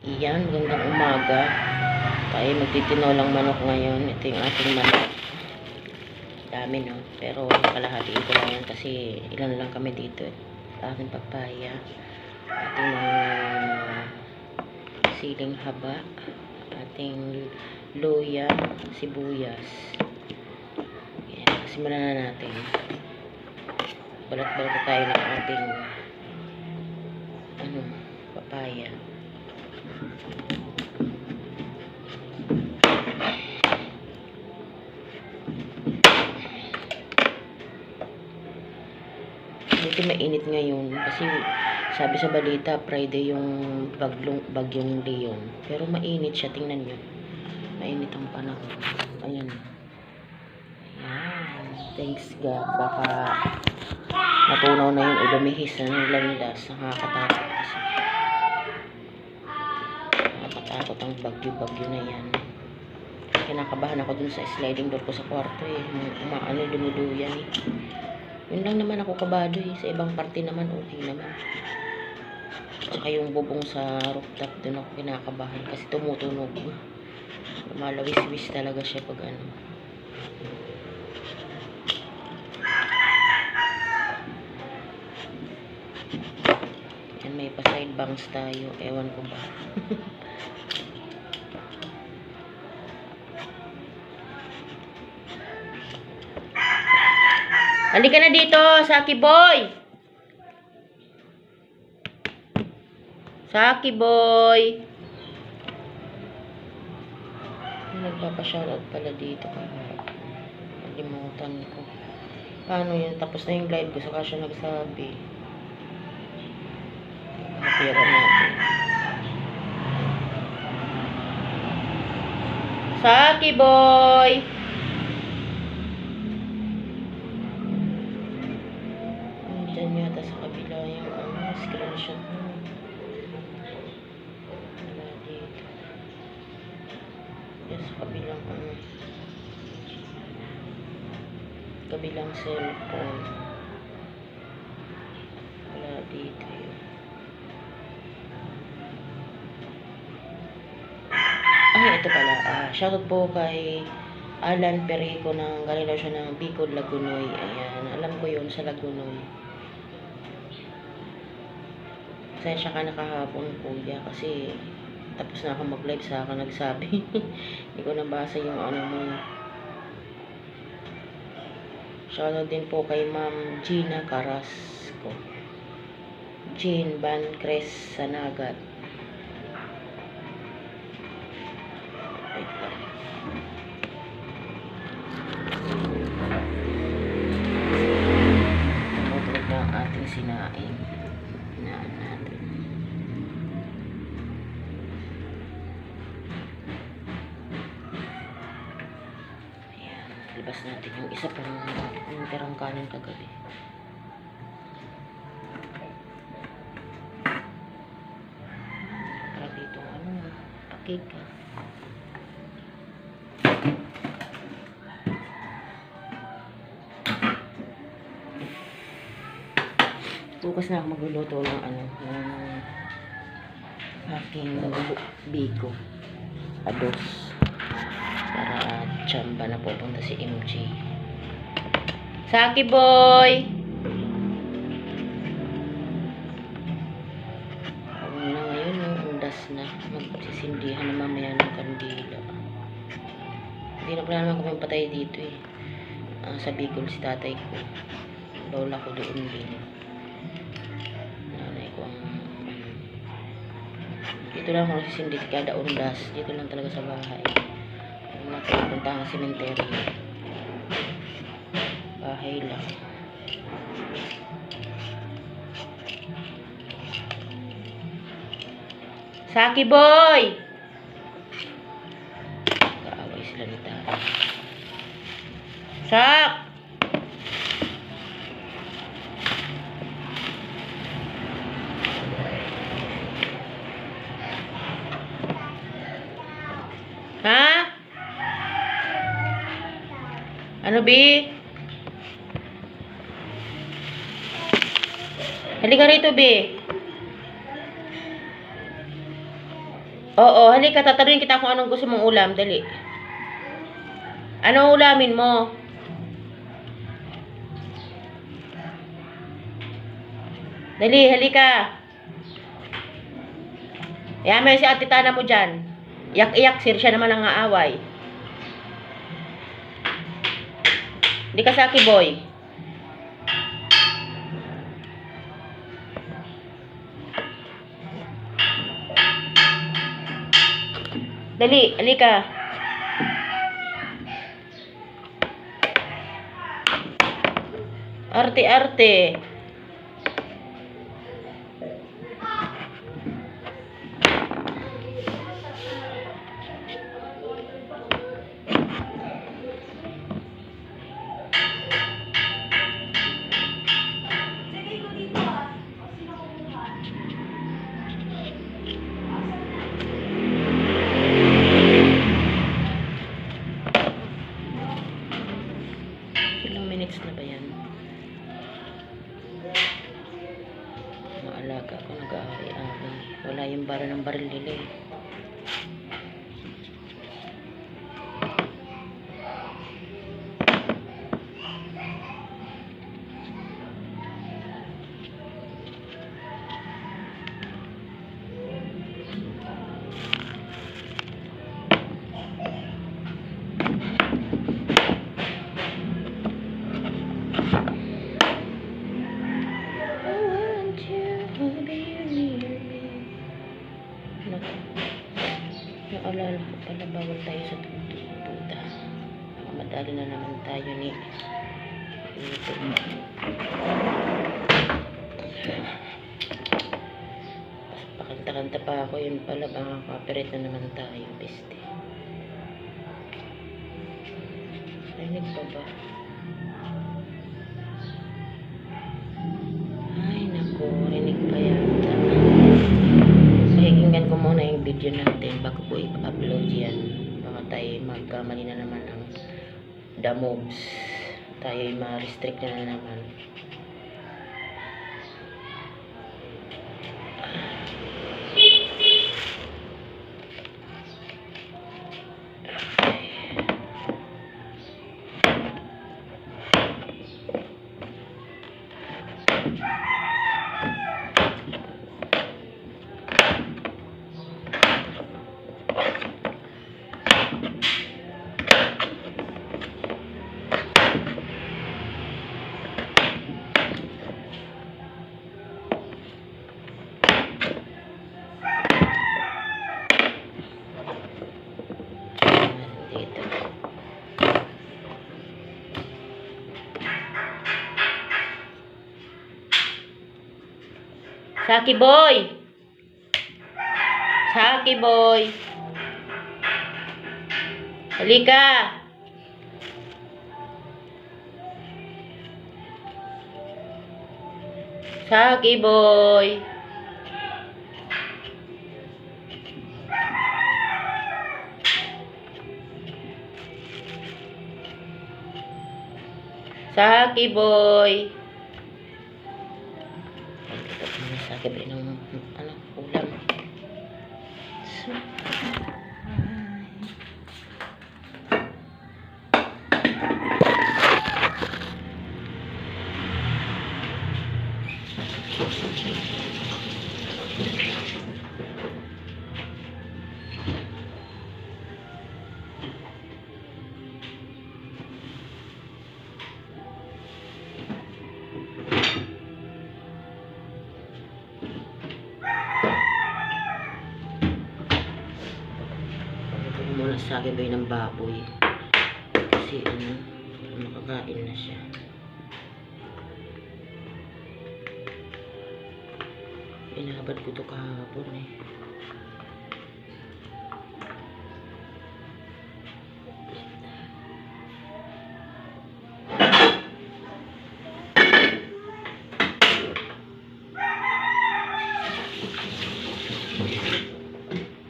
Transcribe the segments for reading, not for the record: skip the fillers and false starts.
Iyan, magandang umaga. Tayo magtitinolang manok ngayon. Ito yung ating manok. Dami, no? Pero kalahatiin ko lang yan kasi ilan lang kami dito. Ating papaya. Ating siling haba. Ating luya, sibuyas. Ayan, simulan na natin. Balat-balat tayo ng ating papaya. Dito mainit ngayon kasi sabi sa balita Friday yung bagyong Leon, pero mainit siya, tingnan nyo, mainit ang panahon. Ayan, ayan, thanks God, baka natunaw na yung udumihis na ng landas. Nakakatakot kasi, nakakatakot ang bagyo na yan. Kinakabahan ako dun sa sliding door ko sa kwarto umaano, dumuduyan Yun lang naman ako kabado Sa ibang parte naman okay naman. Tsaka yung bubong sa rooftop, dun ako kinakabahan kasi tumutunog. Malawis-wis talaga siya pag ano. Yan, may pa side bangs tayo. Ewan ko ba. Halika na dito, Saki boy. Saki boy. Nagpapa-shoutout pala dito. Kalimutan ko. Paano yun? Tapos na yung live ko. Saka siya nagsabi. Kapira natin. Saki boy. Diyan yata sa kabila yung screenshot mo. Wala dito. Diyan sa kabilang cellphone. Wala dito yun. Ito pala. Shoutout po kay Alan Perico ng galing daw siya ng Bicol, Lagunoy. Ayan. Alam ko yun sa Lagunoy. Pasensya ka na kahapon, kuya, kasi tapos na ako mag-live sa akin nagsabi. Hindi ko nabasa yung ano mo. Shoutout din po kay Ma'am Gina Carrasco. Jean Bancres Sanagat. Ito na ang ating sinaing. Hinaan natin. Ayan. Libas natin yung isa pang yung terang kanin kagabi. Para dito pakig ka. Bukas na ako magluluto ng ng aking biko ados para tsamba na pupunta si MJ. Saki boy. Ako na ngayon yung undas na magsisindihan na mamaya ng kandila. Hindi na pala naman kami patay dito sa Bicol si tatay ko, lola ko doon din. Dito lang ako sisindi kada undas. Dito lang talaga sa bahay. Huwag na tayo punta ang sementeryo. Bahay lang. Saki boy! Kaaway sila ni tatay. Sak! Ha? Ano, Bi? Halika rito, Bi. Oo, halika, tataruin kita kung anong gusto mong ulam. Dali. Ano ulamin mo? Dali, halika. Yaman si Ate Tana mo dyan. Iyak-iyak, siya naman ang aaway. Hindi ka Saki boy. Dali, halika. Arte-arte. Ilang minutes na ba yan? Maalaga ako nag-aari-ari. Wala yung bara ng baril nila eh. Naalala ko pala, bawal tayo sa tuta. Madali na naman tayo ni pakanta-kanta pa ako, yun pala, baka copyright na naman tayo, beste. Rinig pa ba? Ay naku, rinig pa yata. Pakikinggan ko muna yung video natin bago ko i-upload yan. Baka tayo magkamali na naman ng the moves. Tayo ay ma-restrict na naman. Saki boy! Saki boy! Halika! Saki boy! Saki boy! Saki boy ng ano, ulam. Muna sa akin ba ng baboy kasi ano, makakain na siya. Inabad ko to kahapon eh.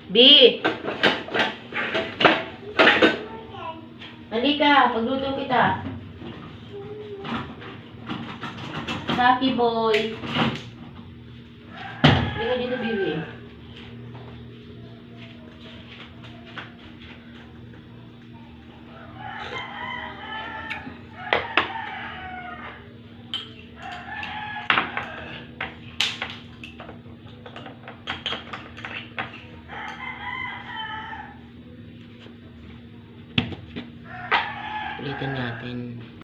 B! Halika, pagluto kita. Saki boy. Halika dito, baby. ulitin natin.